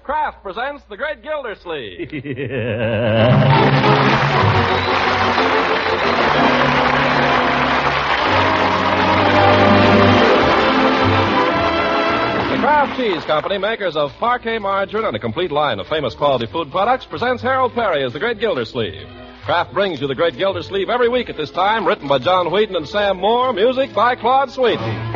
Kraft presents The Great Gildersleeve. The Kraft Cheese Company, makers of Parquet margarine and a complete line of famous quality food products, presents Harold Peary as The Great Gildersleeve. Kraft brings you The Great Gildersleeve every week at this time, written by John Wheaton and Sam Moore, music by Claude Sweeten.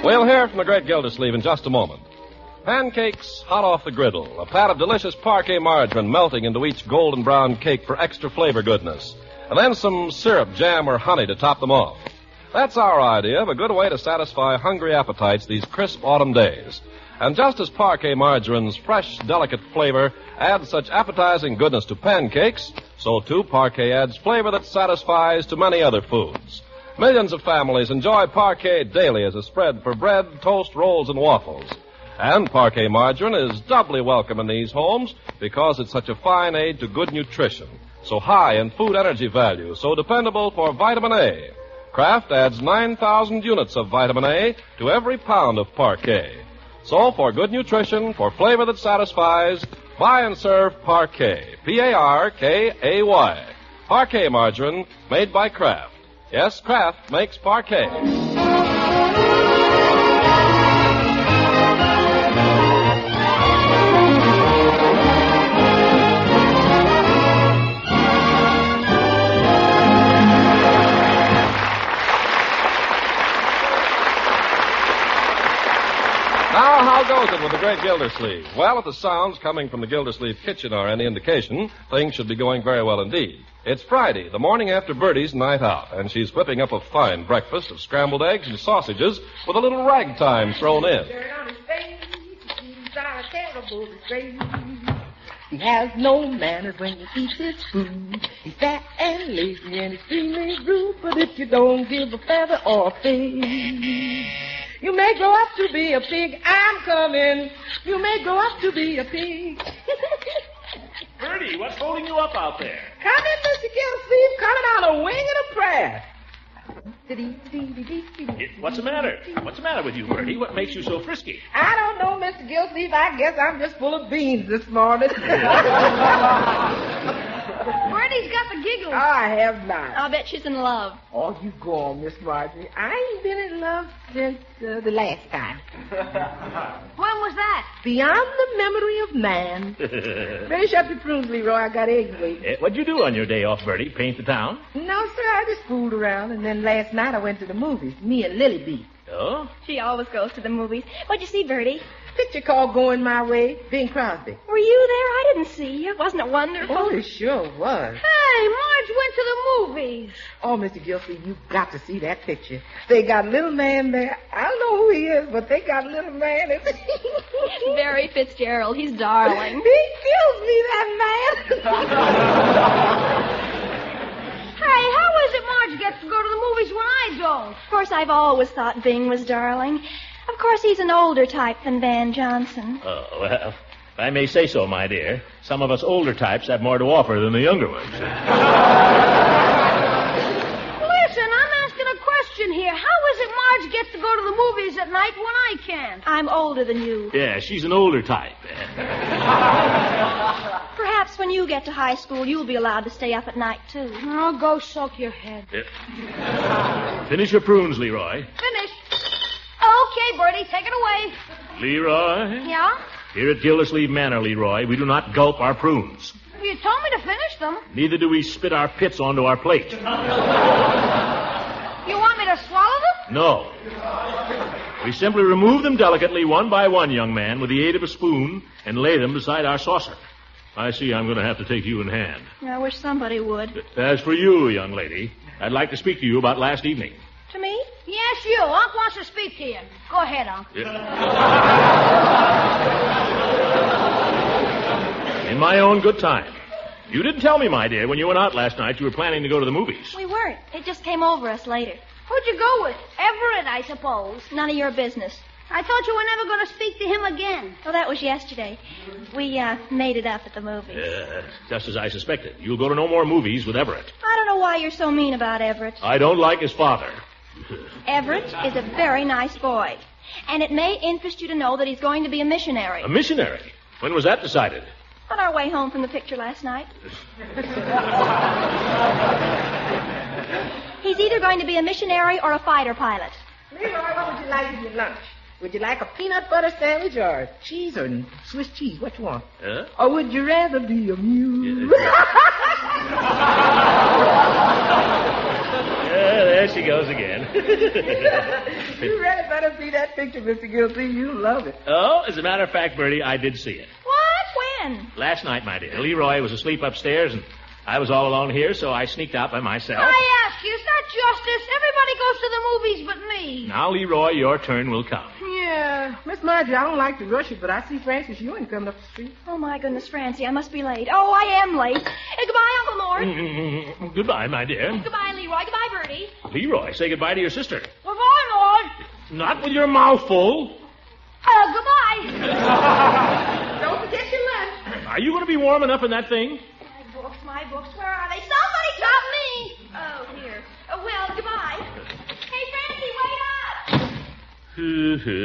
We'll hear from the Great Gildersleeve in just a moment. Pancakes hot off the griddle, a pat of delicious Parquet margarine melting into each golden brown cake for extra flavor goodness, and then some syrup, jam, or honey to top them off. That's our idea of a good way to satisfy hungry appetites these crisp autumn days. And just as Parquet margarine's fresh, delicate flavor adds such appetizing goodness to pancakes, so too Parquet adds flavor that satisfies to many other foods. Millions of families enjoy Parquet daily as a spread for bread, toast, rolls, and waffles. And Parquet margarine is doubly welcome in these homes because it's such a fine aid to good nutrition, so high in food energy value, so dependable for vitamin A. Kraft adds 9,000 units of vitamin A to every pound of Parquet. So for good nutrition, for flavor that satisfies, buy and serve Parquet. P-A-R-K-A-Y. Parquet margarine made by Kraft. Yes, Kraft makes Parquet. Now, how goes it with the Great Gildersleeve? Well, if the sounds coming from the Gildersleeve kitchen are any indication, things should be going very well indeed. It's Friday, the morning after Bertie's night out, and she's whipping up a fine breakfast of scrambled eggs and sausages with a little ragtime thrown in. He has no manners when he eats his food. He's fat and lazy and extremely rude, but if you don't give a feather or a fig, you may grow up to be a pig. I'm coming. You may grow up to be a pig. Bertie, what's holding you up out there? Come in, Mr. Gildersleeve, coming on a wing and a prayer. What's the matter? What's the matter with you, Bertie? What makes you so frisky? I don't know, Mr. Gildersleeve. I guess I'm just full of beans this morning. Bertie's got the giggles. I have not. I'll bet she's in love. Oh, you go on, Miss Marjorie. I ain't been in love since the last time. When was that? Beyond the memory of man. Finish up your prunes, Leroy. I got eggs waiting. What'd you do on your day off, Bertie? Paint the town? No, sir. I just fooled around, and then last night I went to the movies. Me and Lily B. Oh? She always goes to the movies. What'd you see, Bertie? Picture called Going My Way, Bing Crosby. Were you there? I didn't see you. Wasn't it wonderful? Oh, it sure was. Hey, Marge went to the movies. Oh, Mr. Gildersleeve, you've got to see that picture. They got little man there. I don't know who he is, but they got little man. Barry Fitzgerald. He's darling. He kills me, that man. Hey, how is it Marge gets to go to the movies when I don't? Of course, I've always thought Bing was darling. Of course, he's an older type than Van Johnson. Oh, well, if I may say so, my dear, some of us older types have more to offer than the younger ones. Listen, I'm asking a question here. How is it Marge gets to go to the movies at night when I can't? I'm older than you. Yeah, she's an older type. Perhaps when you get to high school, you'll be allowed to stay up at night, too. Oh, go soak your head. Finish your prunes, Leroy. Finished. Okay, Bertie, take it away. Leroy? Yeah? Here at Gildersleeve Manor, Leroy, we do not gulp our prunes. You told me to finish them. Neither do we spit our pits onto our plate. You want me to swallow them? No. We simply remove them delicately, one by one, young man, with the aid of a spoon, and lay them beside our saucer. I see I'm going to have to take you in hand. I wish somebody would. As for you, young lady, I'd like to speak to you about last evening. To me? Yes, you. Unc wants to speak to you. Go ahead, Unc. In my own good time. You didn't tell me, my dear, when you went out last night you were planning to go to the movies. We weren't. It just came over us later. Who'd you go with? Everett, I suppose. None of your business. I thought you were never going to speak to him again. Well, that was yesterday. We, made it up at the movies. Just as I suspected. You'll go to no more movies with Everett. I don't know why you're so mean about Everett. I don't like his father. Everett is a very nice boy. And it may interest you to know that he's going to be a missionary. A missionary? When was that decided? On our way home from the picture last night. He's either going to be a missionary or a fighter pilot. Leroy, what would you like in your lunch? Would you like a peanut butter sandwich or cheese or Swiss cheese? What you want? Or would you rather be a mule? There she goes again. You really better see that picture, Mr. Gildersleeve. You'll love it. Oh, as a matter of fact, Bertie, I did see it. What? When? Last night, my dear. Leroy was asleep upstairs, and I was all alone here, so I sneaked out by myself. I ask you, is that justice? Everybody goes to the movies but me. Now, Leroy, your turn will come. Yeah. Miss Marjorie, I don't like to rush you, but I see Francis Ewing coming up the street. Oh, my goodness, Francie, I must be late. Oh, I am late. Goodbye, Uncle Mort. Goodbye, my dear. Goodbye, Leroy. Goodbye, Bertie. Leroy, say goodbye to your sister. Goodbye, Lord. Not with your mouth full. Goodbye. Don't forget your lunch. Are you going to be warm enough in that thing? My books, where are they? Somebody got me. Oh, here. Well, goodbye. Hey, Francie, wait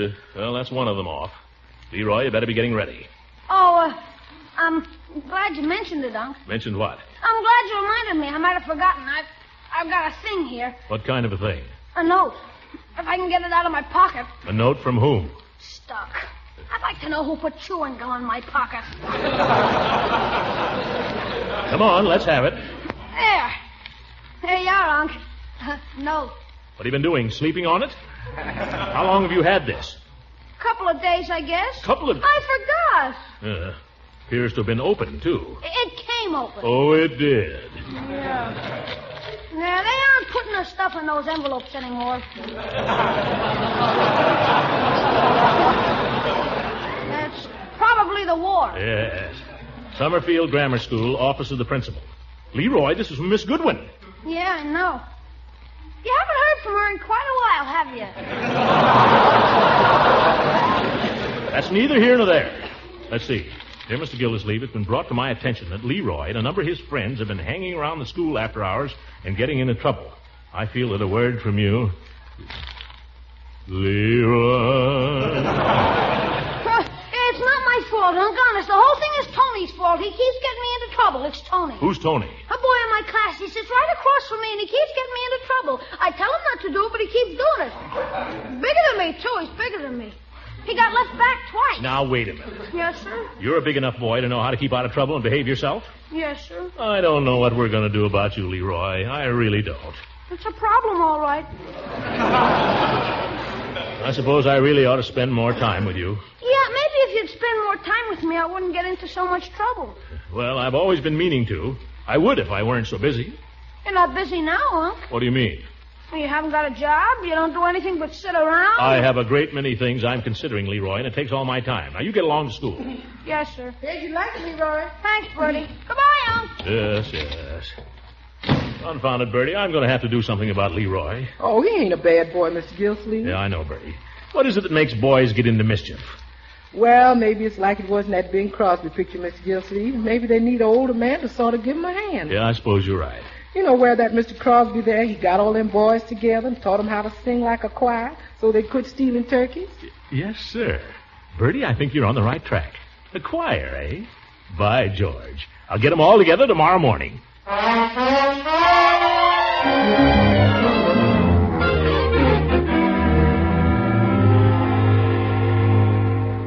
up. Well, that's one of them off. Leroy, you better be getting ready. Oh, I'm glad you mentioned it, Unc. Mentioned what? I'm glad you reminded me. I might have forgotten. I've got a thing here. What kind of a thing? A note. If I can get it out of my pocket. A note from whom? Stuck. I'd like to know who put chewing gum in my pocket. Come on, let's have it. There you are, Unc. Note. What have you been doing? Sleeping on it? How long have you had this? Couple of days, I guess. I forgot. Appears to have been open, too. It came open. Oh, it did. Yeah. Yeah, they aren't putting their stuff in those envelopes anymore. That's probably the war. Yes. Summerfield Grammar School, office of the principal. Leroy, this is from Miss Goodwin. Yeah, I know. You haven't heard from her in quite a while, have you? That's neither here nor there. Let's see. Dear Mr. Gildersleeve, it's been brought to my attention that Leroy and a number of his friends have been hanging around the school after hours and getting into trouble. I feel that a word from you... Leroy... It's not my fault, Unc. Honest, the whole thing is Tony's fault. He keeps getting me into trouble. It's Tony. Who's Tony? A boy in my class. He sits right across from me, and he keeps getting me into trouble. I tell him not to do it, but he keeps doing it. Bigger than me, too. He's bigger than me. He got left back twice. Now, wait a minute. Yes, sir? You're a big enough boy to know how to keep out of trouble and behave yourself? Yes, sir. I don't know what we're going to do about you, Leroy. I really don't. It's a problem, all right. I suppose I really ought to spend more time with you. Yeah, maybe if you'd spend more time with me, I wouldn't get into so much trouble. Well, I've always been meaning to. I would if I weren't so busy. You're not busy now, huh? What do you mean? You haven't got a job? You don't do anything but sit around? I have a great many things I'm considering, Leroy, and it takes all my time. Now, you get along to school. Yes, sir. Hey, you like it, Leroy? Thanks, Bertie. Goodbye, Unc. Yes. Confound it, Bertie. I'm going to have to do something about Leroy. Oh, he ain't a bad boy, Mr. Gildersleeve. Yeah, I know, Bertie. What is it that makes boys get into mischief? Well, maybe it's like it was in that Bing Crosby picture, Mr. Gildersleeve. Maybe they need an older man to sort of give them a hand. Yeah, I suppose you're right. You know where that Mr. Crosby there, he got all them boys together and taught them how to sing like a choir so they quit stealing turkeys? Yes, sir. Bertie, I think you're on the right track. The choir, eh? By George. I'll get them all together tomorrow morning.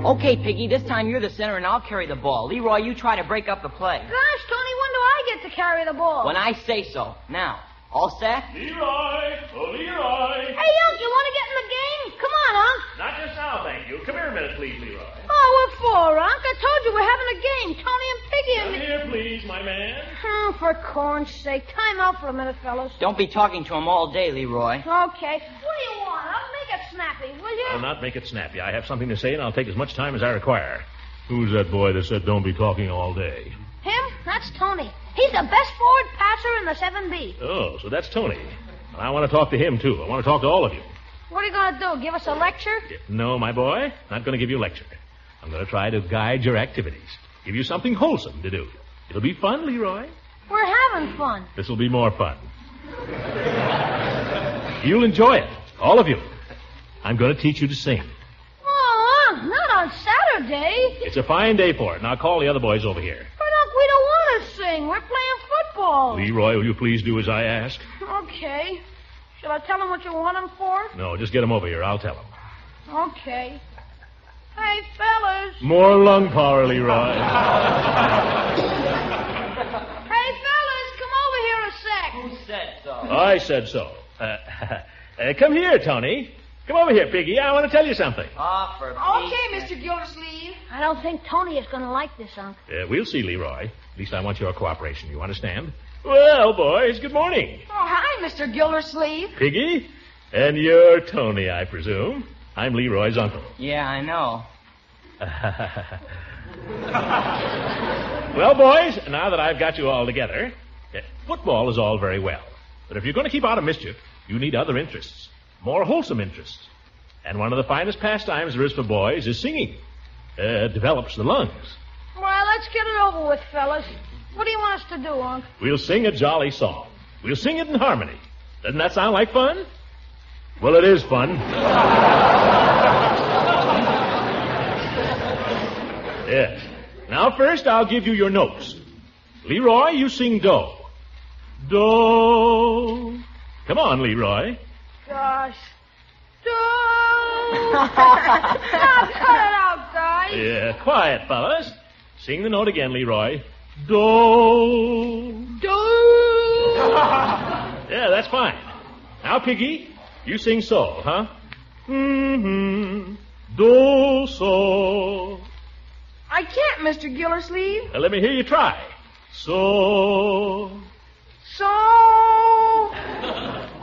Okay, Piggy, this time you're the center and I'll carry the ball. Leroy, you try to break up the play. Gosh, Tony, when do I get to carry the ball? When I say so. Now, all set? Leroy! Oh, Leroy! Hey, Unc, you want to get in the game? Come on, Unc. Not just now, thank you. Come here a minute, please, Leroy. Oh, what for, Unc? I told you we're having a game. Tony and Piggy and Come me. here, please, my man. Oh, for corn's sake. Time out for a minute, fellas. Don't be talking to him all day, Leroy. Okay. What do you want? I'll make it snappy, will you? I'll not make it snappy. I have something to say, and I'll take as much time as I require. Who's that boy that said don't be talking all day? Him? That's Tony. He's the best forward passer in the 7B. Oh, so that's Tony. Well, I want to talk to him, too. I want to talk to all of you. What are you going to do, give us a lecture? No, my boy, not going to give you a lecture. I'm going to try to guide your activities. Give you something wholesome to do. It'll be fun, Leroy. We're having fun. This will be more fun. You'll enjoy it, all of you. I'm going to teach you to sing. Oh, not on Saturday. It's a fine day for it. Now call the other boys over here. But, Unc, we don't want to sing. We're playing football. Leroy, will you please do as I ask? Okay. Shall I tell them what you want them for? No, just get them over here. I'll tell them. Okay. Hey, fellas. More lung power, Leroy. Hey, fellas, come over here a sec. Who said so? I said so. Come here, Tony. Come over here, Piggy. I want to tell you something. Oh, for Okay, Mr. Gildersleeve. I don't think Tony is going to like this, Unc. We'll see, Leroy. At least I want your cooperation. You understand? Well, boys, good morning. Oh, hi, Mr. Gildersleeve. Piggy? And you're Tony, I presume. I'm Leroy's uncle. Yeah, I know. Well, boys, now that I've got you all together, football is all very well. But if you're going to keep out of mischief, you need other interests. More wholesome interests. And one of the finest pastimes there is for boys is singing. Develops the lungs. Well, let's get it over with, fellas. What do you want us to do, Unc? We'll sing a jolly song. We'll sing it in harmony. Doesn't that sound like fun? Well, it is fun. Yes. Now, first, I'll give you your notes. Leroy, you sing do. Do. Come on, Leroy. Gosh. Now, cut it out, guys. Yeah, quiet, fellas. Sing the note again, Leroy. Do. Yeah, that's fine. Now, Piggy, you sing so, huh? Mm-hmm. Do, so. I can't, Mr. Gildersleeve. Let me hear you try. So. So.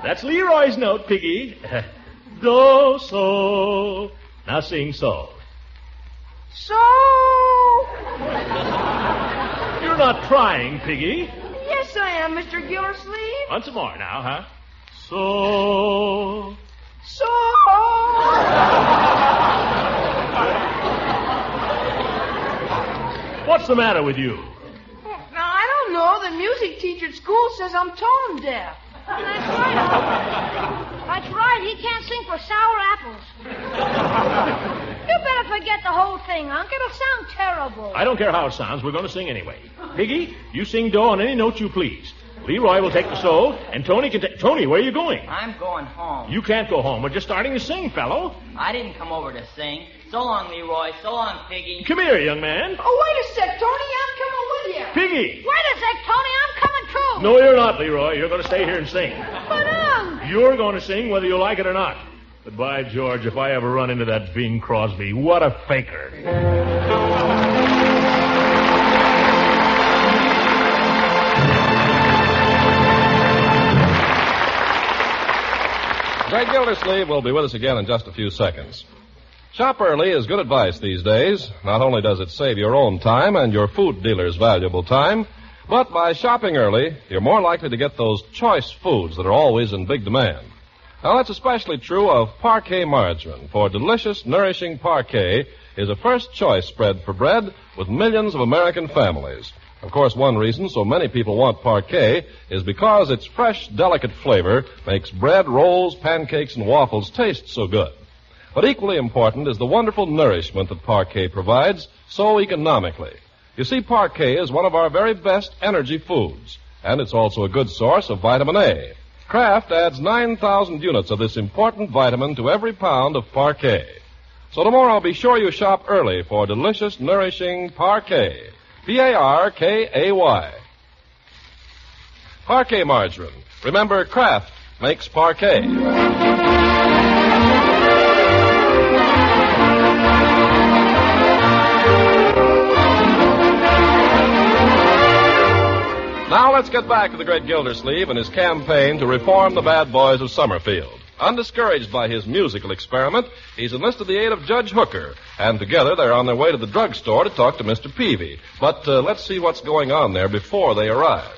That's Leroy's note, Piggy. Do, so. Now sing so. So. You're not trying, Piggy. Yes, I am, Mr. Gildersleeve. Once more now, huh? So. So. What's the matter with you? Now, I don't know. The music teacher at school says I'm tone deaf. That's right, Unc. That's right. He can't sing for sour apples. You better forget the whole thing, Unc. It'll sound terrible. I don't care how it sounds. We're going to sing anyway. Piggy, you sing do on any note you please. Leroy will take the so, and Tony can take... Tony, where are you going? I'm going home. You can't go home. We're just starting to sing, fellow. I didn't come over to sing. So long, Leroy. So long, Piggy. Come here, young man. Oh, wait a sec, Tony. I'm coming with you. Piggy! Wait a sec, Tony. I'm coming too. No, you're not, Leroy. You're going to stay here and sing. But, Unc. You're going to sing whether you like it or not. But by George, if I ever run into that Bing Crosby, what a faker. Great Gildersleeve will be with us again in just a few seconds. Shop early is good advice these days. Not only does it save your own time and your food dealer's valuable time, but by shopping early, you're more likely to get those choice foods that are always in big demand. Now, that's especially true of Parquet margarine, for delicious, nourishing Parquet is a first-choice spread for bread with millions of American families. Of course, one reason so many people want Parquet is because its fresh, delicate flavor makes bread, rolls, pancakes, and waffles taste so good. But equally important is the wonderful nourishment that Parquet provides so economically. You see, Parquet is one of our very best energy foods, and it's also a good source of vitamin A. Kraft adds 9,000 units of this important vitamin to every pound of Parquet. So tomorrow, be sure you shop early for delicious, nourishing Parquet. Parkay. Parquet margarine. Remember, Kraft makes Parquet. Now let's get back to the great Gildersleeve and his campaign to reform the bad boys of Summerfield. Undiscouraged by his musical experiment, he's enlisted the aid of Judge Hooker, and together they're on their way to the drugstore to talk to Mr. Peavy. But let's see what's going on there before they arrive.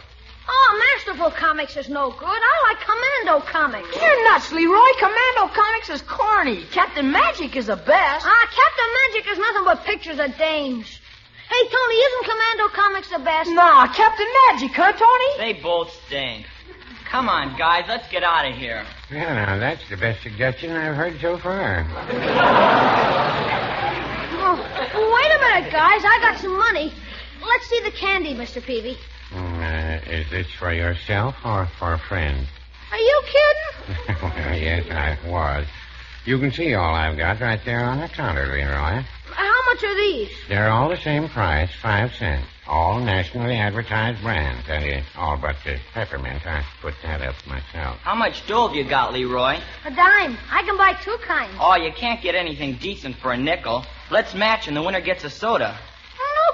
Oh, Masterful Comics is no good. I like Commando Comics. You're nuts, Leroy. Commando Comics is corny. Captain Magic is the best. Captain Magic is nothing but pictures of dames. Hey, Tony, isn't Commando Comics the best? Nah, Captain Magic, huh, Tony? They both stink. Come on, guys, let's get out of here. Yeah, now, that's the best suggestion I've heard so far. Oh, wait a minute, guys. I got some money. Let's see the candy, Mr. Peavy. Is this for yourself or for a friend? Are you kidding? Well, yes, I was. You can see all I've got right there on the counter, Leroy. How much are these? They're all the same price, 5 cents. All nationally advertised brands. That is, all but the peppermint. I put that up myself. How much dough have you got, Leroy? A dime. I can buy 2 kinds. Oh, you can't get anything decent for a nickel. Let's match and the winner gets a soda.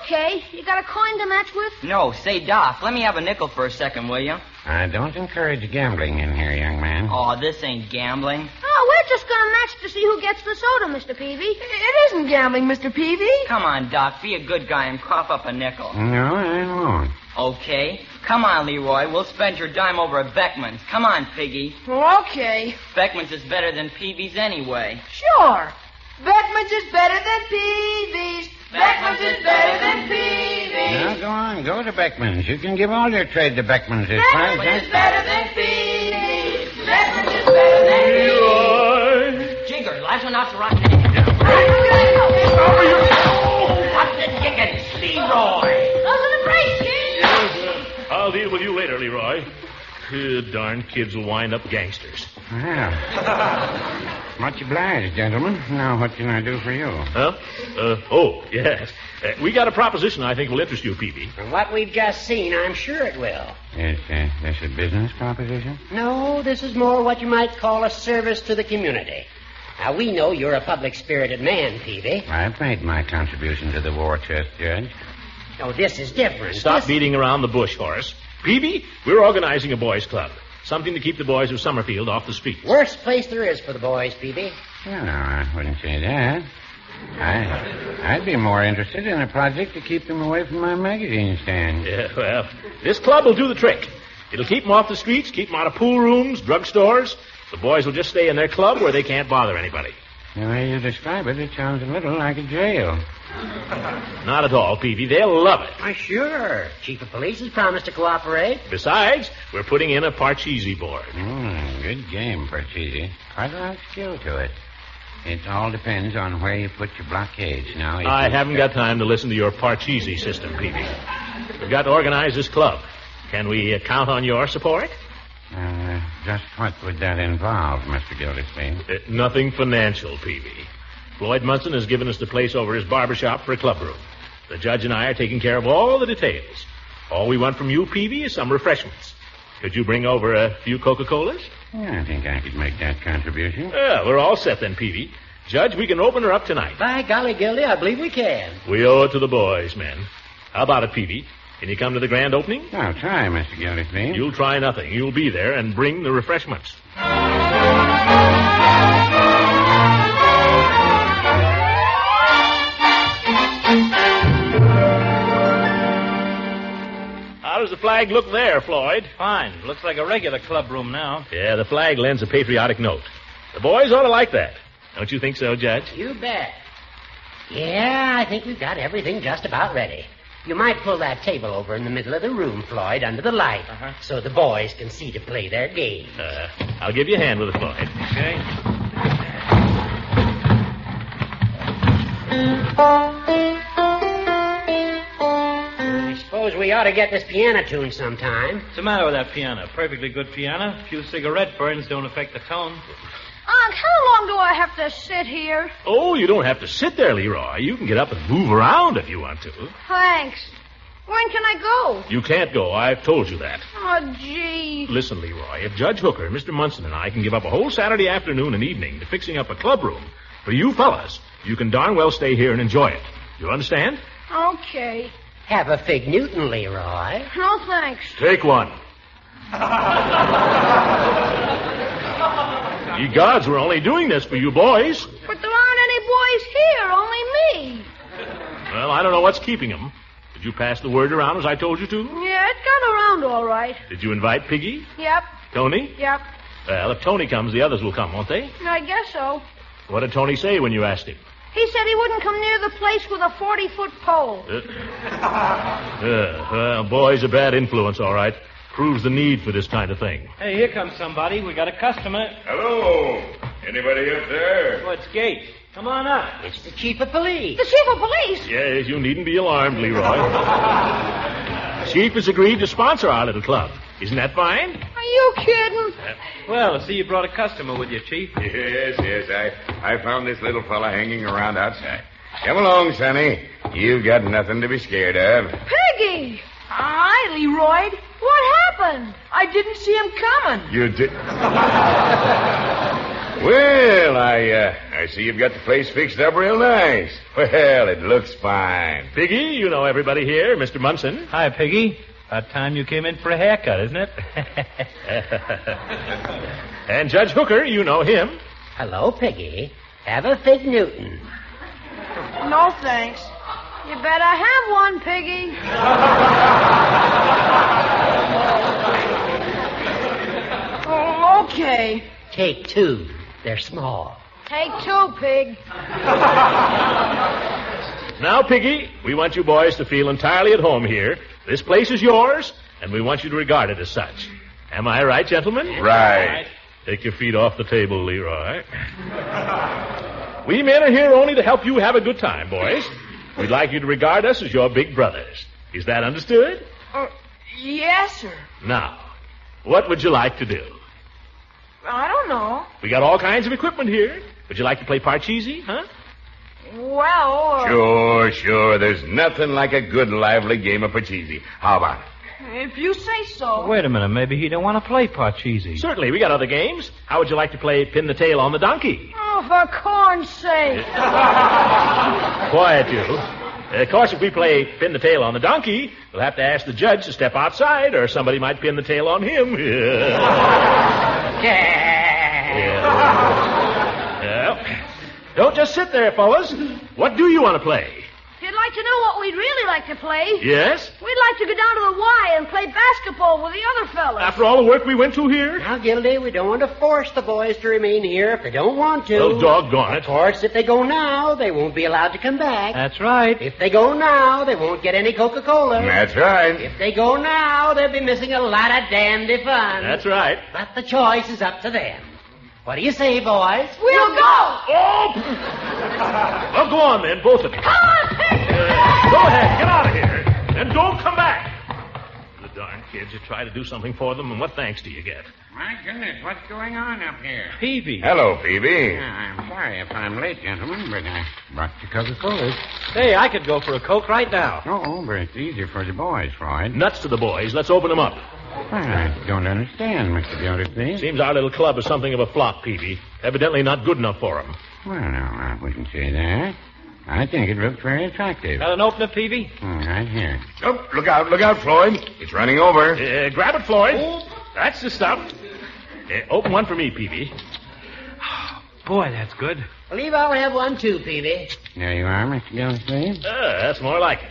Okay. You got a coin to match with? No, say, Doc, let me have a nickel for a second, will you? I don't encourage gambling in here, young man. Oh, this ain't gambling. Oh, we're just going to match to see who gets the soda, Mr. Peavy. It isn't gambling, Mr. Peavy. Come on, Doc, be a good guy and cough up a nickel. No, I won't. Okay. Come on, Leroy. We'll spend your dime over at Beckman's. Come on, Piggy. Okay. Beckman's is better than Peavy's anyway. Sure. Beckman's is better than Peavy's. Beckman's is better than Peavy's. Now, go on. Go to Beckman's. You can give all your trade to Beckman's. Beckman's is better than Peavy's. Beckman's is better than Peavy's. Jigger, last one out's a rotten egg. What's the dickens, Leroy? Those are the brakes, kid. Yes, I'll deal with you later, Leroy. Darn kids will wind up gangsters. Well, much obliged, gentlemen. Now, what can I do for you? Huh? Yes. We got a proposition I think will interest you, Peavy. From what we've just seen, I'm sure it will. Is this a business proposition? No, this is more what you might call a service to the community. Now, we know you're a public-spirited man, Peavy. I've made my contribution to the war chest, Judge. Oh, this is different. Stop beating around the bush, Horace. Peavy, we're organizing a boys' club. Something to keep the boys of Summerfield off the streets. Worst place there is for the boys, Peavy. Well, no, I wouldn't say that. I'd be more interested in a project to keep them away from my magazine stand. Yeah, well, this club will do the trick. It'll keep them off the streets, keep them out of pool rooms, drugstores. The boys will just stay in their club where they can't bother anybody. The way you describe it, it sounds a little like a jail. Not at all, Peavy. They'll love it. Why, sure. Chief of Police has promised to cooperate. Besides, we're putting in a Parcheesi board. Good game, Parcheesi. Quite a lot of skill to it. It all depends on where you put your blockades. Now, I haven't got time to listen to your Parcheesi system, Peavy. We've got to organize this club. Can we count on your support? Just what would that involve, Mr. Gildersleeve? Nothing financial, Peavy. Floyd Munson has given us the place over his barbershop for a clubroom. The judge and I are taking care of all the details. All we want from you, Peavy, is some refreshments. Could you bring over a few Coca-Colas? Yeah, I think I could make that contribution. Yeah, we're all set then, Peavy. Judge, we can open her up tonight. By golly, Gildy, I believe we can. We owe it to the boys, men. How about it, Peavy? Can you come to the grand opening? I'll try, Mr. Gildersleeve. You'll try nothing. You'll be there and bring the refreshments. How does the flag look there, Floyd? Fine. Looks like a regular clubroom now. Yeah, the flag lends a patriotic note. The boys ought to like that. Don't you think so, Judge? You bet. Yeah, I think we've got everything just about ready. You might pull that table over in the middle of the room, Floyd, under the light, so the boys can see to play their game. I'll give you a hand with it, Floyd. Okay. I suppose we ought to get this piano tuned sometime. What's the matter with that piano? Perfectly good piano. A few cigarette burns don't affect the tone. Unc, how long do I have to sit here? Oh, you don't have to sit there, Leroy. You can get up and move around if you want to. Thanks. When can I go? You can't go. I've told you that. Oh, gee. Listen, Leroy, if Judge Hooker, Mr. Munson, and I can give up a whole Saturday afternoon and evening to fixing up a clubroom for you fellas, you can darn well stay here and enjoy it. You understand? Okay. Have a fig Newton, Leroy. No, thanks. Take one. Ye gods, we're only doing this for you boys. But there aren't any boys here, only me. Well, I don't know what's keeping them. Did you pass the word around as I told you to? Yeah, it got around all right. Did you invite Piggy? Yep, Tony? yep. Well, if Tony comes, the others will come, won't they? I guess so. What did Tony say when you asked him? He said he wouldn't come near the place with a 40-foot pole. Well, boys, a bad influence, all right. Proves the need for this kind of thing. Hey, here comes somebody. We got a customer. Hello. Anybody up there? Oh, it's Gates. Come on up. It's the chief of police. The chief of police? Yes, you needn't be alarmed, Leroy. Chief has agreed to sponsor our little club. Isn't that fine? Are you kidding? Well, I see you brought a customer with you, Chief. Yes. I found this little fella hanging around outside. Come along, Sonny. You've got nothing to be scared of. Piggy! Hi, Leroy. What happened? I didn't see him coming. You did... Well, I see you've got the place fixed up real nice. Well, it looks fine. Piggy, you know everybody here. Mr. Munson. Hi, Piggy. About time you came in for a haircut, isn't it? And Judge Hooker, you know him. Hello, Piggy. Have a Fig Newton. No, thanks. You better have one, Piggy. Oh, okay. Take two. They're small. Take two, Pig. Now, Piggy, we want you boys to feel entirely at home here. This place is yours, and we want you to regard it as such. Am I right, gentlemen? Right. Take your feet off the table, Leroy. We men are here only to help you have a good time, boys. We'd like you to regard us as your big brothers. Is that understood? Yes, sir. Now, what would you like to do? I don't know. We got all kinds of equipment here. Would you like to play Parcheesi, huh? Well, Sure. There's nothing like a good, lively game of Parcheesi. How about it? if you say so. Wait a minute. Maybe he don't want to play Parcheesi. Certainly, we got other games. How would you like to play Pin the Tail on the Donkey? Oh, for corn's sake. Quiet, you. Of course, if we play Pin the Tail on the Donkey, we'll have to ask the judge to step outside, or somebody might pin the tail on him. Yeah. Don't just sit there, fellas. What do you want to play? If you'd like to know what we'd really like to play, Yes? we'd like to go down to the Y and play basketball with the other fellas. After all the work we went to here? Now, Gildy, we don't want to force the boys to remain here if they don't want to. Oh, doggone it. Of course, if they go now, they won't be allowed to come back. That's right. If they go now, they won't get any Coca-Cola. That's right. If they go now, they'll be missing a lot of dandy fun. That's right. But the choice is up to them. What do you say, boys? We'll go. Oh! Well, go on then, both of you. Come on, Pig. Go ahead, get out of here. And don't come back. The darn kids, you try to do something for them, and what thanks do you get? My goodness, what's going on up here? Peavy. Hello, Phoebe. I'm sorry if I'm late, gentlemen, but I brought the Coca-Cola. Hey, I could go for a Coke right now. Oh, but it's easier for the boys, Floyd. Nuts to the boys. Let's open them up. Well, I don't understand, Mr. Gildersleeve. Seems our little club is something of a flop, Peavy. Evidently not good enough for them. Well, no, I wouldn't say that. I think it looks very attractive. Got an opener, Peavy? Right here. Oh, look out, Floyd. It's running over. Grab it, Floyd. That's the stuff. Open one for me, Peavy. Boy, that's good. Believe I'll have one too, Peavy. There you are, Mr. Gildersleeve. That's more like it.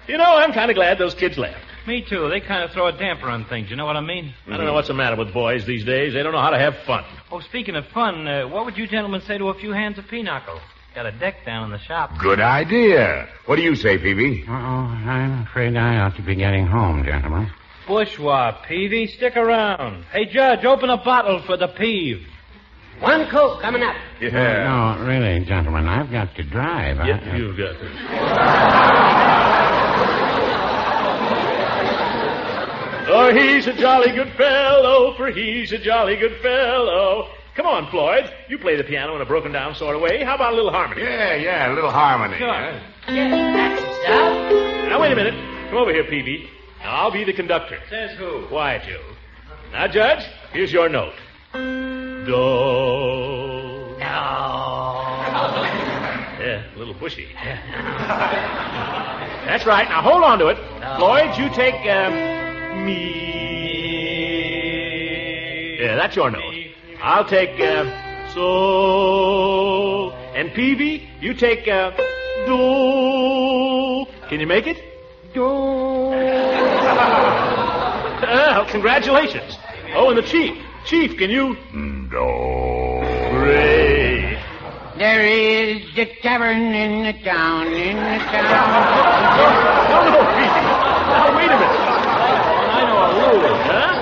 You know, I'm kind of glad those kids left. Me too. They kind of throw a damper on things. You know what I mean? I don't know what's the matter with boys these days. They don't know how to have fun. Oh, speaking of fun, what would you gentlemen say to a few hands of pinochle? Got a deck down in the shop. Good idea. What do you say, Phoebe? Uh-oh, I'm afraid I ought to be getting home, gentlemen. Bourgeois, Peavy, stick around. Hey, Judge, open a bottle for the peeve. One Coke coming up. No, really, gentlemen, I've got to drive. You've got to. Oh, he's a jolly good fellow, for he's a jolly good fellow. Come on, Floyd. You play the piano in a broken-down sort of way. How about a little harmony? Yeah, a little harmony. Sure. Huh? That's the stuff. Now, wait a minute. Come over here, Peavy. Now, I'll be the conductor. Says who? Quiet, you. Now, Judge, here's your note. Do. Yeah, a little bushy. That's right. Now, hold on to it. Floyd, you take, me. Yeah, that's your note. I'll take, sol. And Peavy, you take, do. Can you make it? Do. Well, congratulations. Oh, and the chief. Chief, can you? Do. Great. There is a tavern in the town, No, Peavy. Now, wait a minute. I know a rule, huh?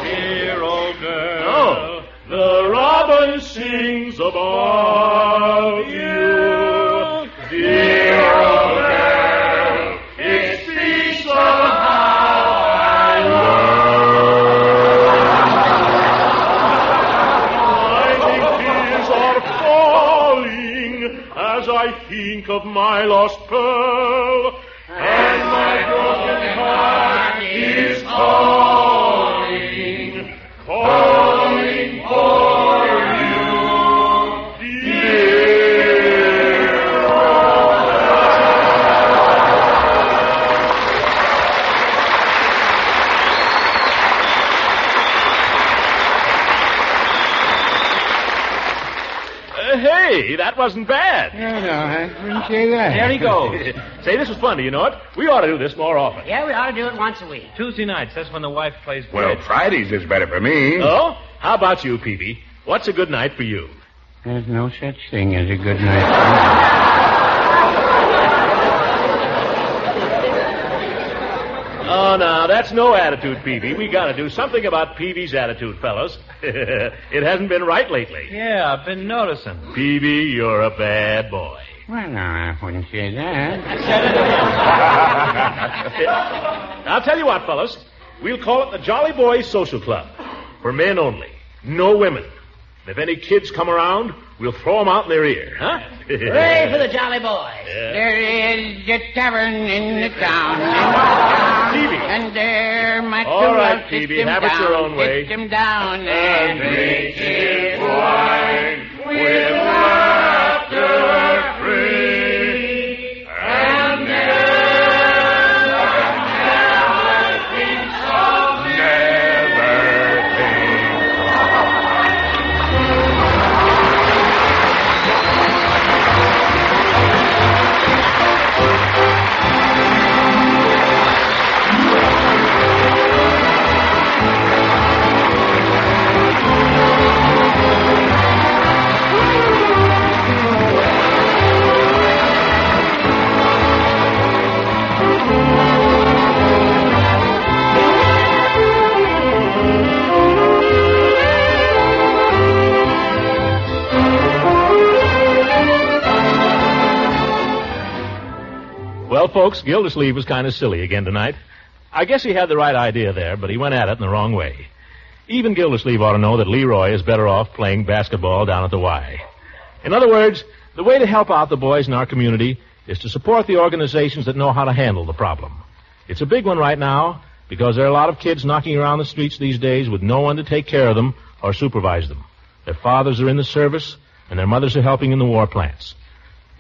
Dear old girl. Oh, the robin sings about you. Dear old girl, it speaks of how I love. As I think of my lost pearl, and my broken heart is calling for you, dear old Hey, that wasn't bad. No, I wouldn't say that. There he goes. Say, this was fun, do you know it? We ought to do this more often. Yeah, we ought to do it once a week. Tuesday nights, that's when the wife plays Well, bridge. Fridays is better for me. Oh? How about you, Peavy? What's a good night for you? There's no such thing as a good night. Oh, no, that's no attitude, Peavy. We got to do something about Peavy's attitude, fellows. It hasn't been right lately. Yeah, I've been noticing. Peavy, you're a bad boy. Well, no, I wouldn't say that. I'll tell you what, fellas. We'll call it the Jolly Boys Social Club. For men only. No women. And if any kids come around, we'll throw them out in their ear, huh? Hooray for the Jolly Boys. Yeah. There is a tavern in the town, Peavy. and there my All true right, love Peavy, sits him have it your down, own way. sits him down, And drink his wine with laughter free. And Well, folks, Gildersleeve was kind of silly again tonight. I guess he had the right idea there, but he went at it in the wrong way. Even Gildersleeve ought to know that Leroy is better off playing basketball down at the Y. In other words, the way to help out the boys in our community is to support the organizations that know how to handle the problem. It's a big one right now because there are a lot of kids knocking around the streets these days with no one to take care of them or supervise them. Their fathers are in the service, and their mothers are helping in the war plants.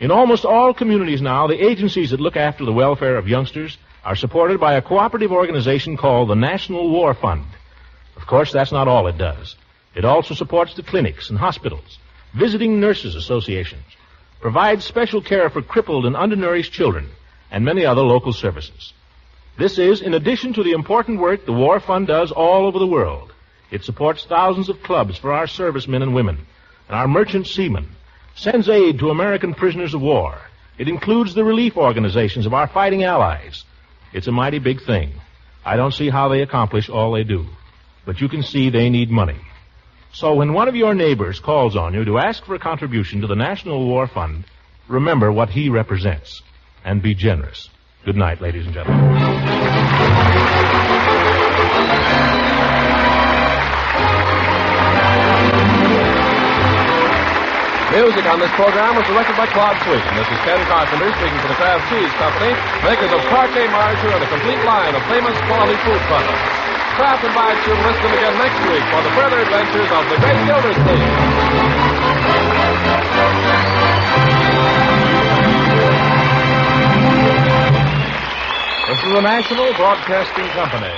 In almost all communities now, the agencies that look after the welfare of youngsters are supported by a cooperative organization called the National War Fund. Of course, that's not all it does. It also supports the clinics and hospitals, visiting nurses associations, provides special care for crippled and undernourished children, and many other local services. This is in addition to the important work the War Fund does all over the world. It supports thousands of clubs for our servicemen and women, and our merchant seamen, sends aid to American prisoners of war. It includes the relief organizations of our fighting allies. It's a mighty big thing. I don't see how they accomplish all they do. But you can see they need money. So when one of your neighbors calls on you to ask for a contribution to the National War Fund, remember what he represents and be generous. Good night, ladies and gentlemen. Music on this program was directed by Claude Sweet. This is Ken Carpenter speaking for the Kraft Cheese Company, makers of parquet margarine and a complete line of famous quality food products. Kraft invites you to listen again next week for the further adventures of the Great Gildersleeve. This is the National Broadcasting Company.